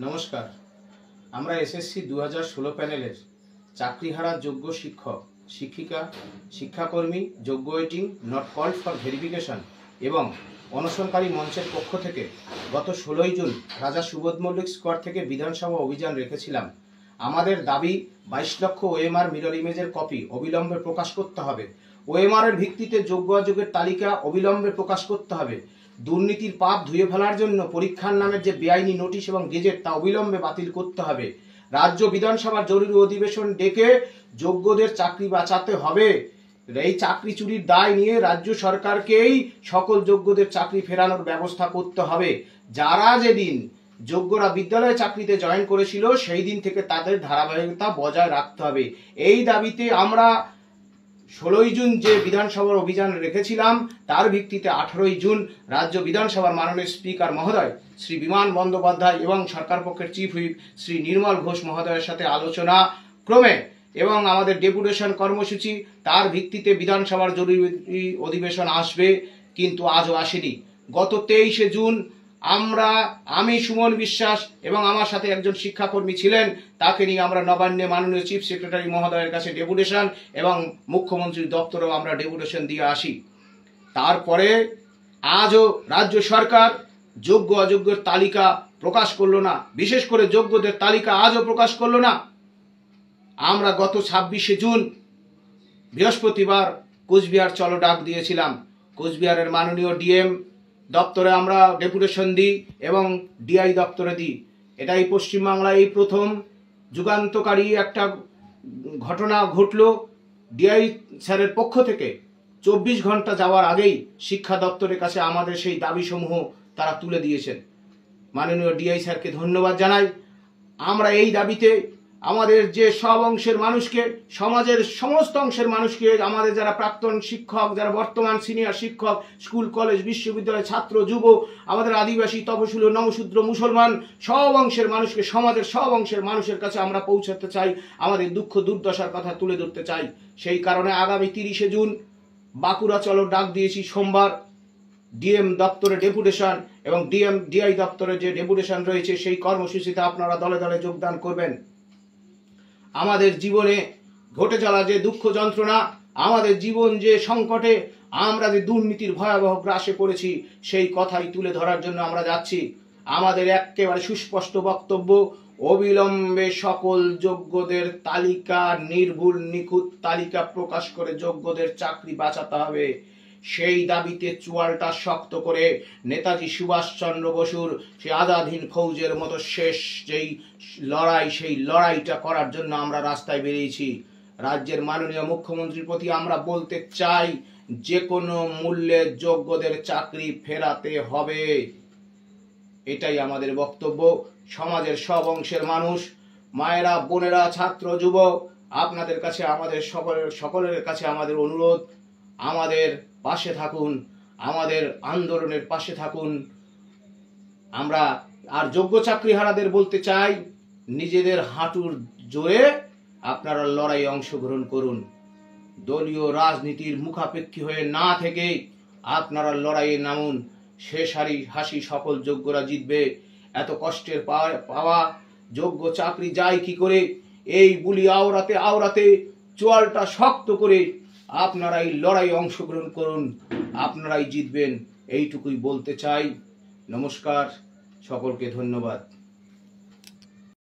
নমস্কার। আমরা এসএসসি 2016 প্যানেলের চাকরিহারা যোগ্য শিক্ষক, শিক্ষিকা, শিক্ষাকর্মী, যোগ্য waiting, not called for verification এবং অনশনকারী মঞ্চের পক্ষ থেকে গত 16ই জুন রাজা সুবোধ মল্লিক স্কোয়ার থেকে বিধানসভা অভিযান রেখেছিলাম। আমাদের দাবি 22 লক্ষ ওএমআর মিরর ইমেজের কপি অবিলম্বে প্রকাশ করতে হবে। ওএমআর এর ভিত্তিতে যোগ্য অযোগ্যের তালিকা অবিলম্বে প্রকাশ করতে হবে। দুর্নীতির পাপ ধুয়ে ফেলার জন্য পরীক্ষার নামের যে বেআইনি নোটিশ এবং গেজেট তা অবিলম্বে বাতিল করতে হবে। রাজ্য বিধানসভার জরুরি অধিবেশন ডেকে যোগ্যদের চাকরি বাঁচাতে হবে। এই চাকরি চুরির দায় নিয়ে রাজ্য সরকারকেই সকল যোগ্যদের চাকরি ফেরানোর ব্যবস্থা করতে হবে। যারা যেদিন যোগ্যরা বিদ্যালয়ে চাকরিতে জয়েন করেছিল সেই দিন থেকে তাদের ধারাবাহিকতা বজায় রাখতে হবে। এই দাবিতে আমরা 16ই জুন যে বিধানসভার অভিযান রেখেছিলাম তার ভিত্তিতে 18ই জুন রাজ্য বিধানসভার মাননীয় স্পিকার মহোদয় শ্রী বিমান বন্দ্যোপাধ্যায় এবং সরকার পক্ষের চিফ হুইপ শ্রী নির্মল ঘোষ মহোদয়ের সাথে আলোচনা ক্রমে এবং আমাদের ডেপুটেশন কর্মসূচি তার ভিত্তিতে বিধানসভার জরুরি অধিবেশন আসবে, কিন্তু আজও আসেনি। গত 23শে জুন আমি সুমন বিশ্বাস এবং আমার সাথে একজন শিক্ষাকর্মী ছিলেন, তাকে নিয়ে আমরা নবান্নে মাননীয় চিফ সেক্রেটারি মহোদয়ের কাছে ডেপুটেশন এবং মুখ্যমন্ত্রীর দপ্তরেও আমরা ডেপুটেশন দিয়ে আসি। তারপরে আজও রাজ্য সরকার যোগ্য অযোগ্যের তালিকা প্রকাশ করলো না, বিশেষ করে যোগ্যদের তালিকা আজও প্রকাশ করলো না। আমরা গত 26শে জুন বৃহস্পতিবার কোচবিহার চলো ডাক দিয়েছিলাম। কোচবিহারের মাননীয় ডিএম দপ্তরে আমরা ডেপুটেশন দিই এবং ডিআই দপ্তরে দিই। এটাই পশ্চিমবাংলায় এই প্রথম যুগান্তকারী একটা ঘটনা ঘটল। ডিআই স্যারের পক্ষ থেকে 24 ঘন্টা যাওয়ার আগেই শিক্ষা দপ্তরের কাছে আমাদের সেই দাবিসমূহ তারা তুলে দিয়েছেন। মাননীয় ডিআই স্যারকে ধন্যবাদ জানাই। আমরা এই দাবিতে আমাদের যে সব অংশের মানুষকে, সমাজের সমস্ত অংশের মানুষকে, আমাদের যারা প্রাক্তন শিক্ষক, যারা বর্তমান সিনিয়র শিক্ষক, স্কুল কলেজ বিশ্ববিদ্যালয় ছাত্র যুব, আমাদের আদিবাসী তপশিল নমশূদ্র মুসলমান সব অংশের মানুষকে, সমাজের সব অংশের মানুষের কাছে আমরা পৌঁছাতে চাই, আমাদের দুঃখ দুর্দশার কথা তুলে ধরতে চাই। সেই কারণে আগামী 30শে জুন বাঁকুড়া চলো ডাক দিয়েছি। সোমবার ডিএম দপ্তরে ডেপুটেশন এবং ডিআই দপ্তরে যে ডেপুটেশন রয়েছে সেই কর্মসূচিতে আপনারা দলে দলে যোগদান করবেন। আমাদের জীবনে ঘটে চলা যে দুঃখ যন্ত্রণা, আমাদের জীবন যে সংকটে, আমরা যে দুর্নীতির ভয়াবহ গ্রাসে পড়েছি সেই কথাই তুলে ধরার জন্য আমরা যাচ্ছি। আমাদের একেবারে সুস্পষ্ট বক্তব্য, অবিলম্বে সকল যোগ্যদের তালিকা, নির্ভুল নিখুঁত তালিকা প্রকাশ করে যোগ্যদের চাকরি বাঁচাতে হবে। সেই দাবিতে চোয়ালটা শক্ত করে নেতাজি সুভাষচন্দ্র বসুর সেই আজাদ হিন্দ ফৌজের মতো শেষ যেই লড়াই, সেই লড়াইটা করার জন্য আমরা রাস্তায় বেরিয়েছি। রাজ্যের মাননীয় মুখ্যমন্ত্রীর প্রতি আমরা বলতে চাই, যে কোনো মূল্যে যোগ্যদের চাকরি ফেরাতে হবে। এটাই আমাদের বক্তব্য। সমাজের সব অংশের মানুষ, মায়েরা, বোনেরা, ছাত্র যুবক, আপনাদের কাছে আমাদের সকলের কাছে আমাদের অনুরোধ, আমাদের পাশে থাকুন, আমাদের আন্দোলনের পাশে থাকুন। আমরা আর যোগ্য চাকরিহারাদের বলতে চাই, নিজেদের হাঁটুর জোরে আপনারা লড়াইয়ে অংশগ্রহণ করুন। দলীয় রাজনীতির মুখাপেক্ষী হয়ে না থেকে আপনারা লড়াইয়ে নামুন। শেষ হাসি সকল যোগ্যরা জিতবে। এত কষ্টের পাওয়া যোগ্য চাকরি যায় কি করে? এই বুলি আওড়াতে আওড়াতে চোয়ালটা শক্ত করে আপনারা এই লড়াইয়ে অংশগ্রহণ করুন, আপনারাই জিতবেন। এইটুকুই বলতে চাই। নমস্কার, সকলকে ধন্যবাদ।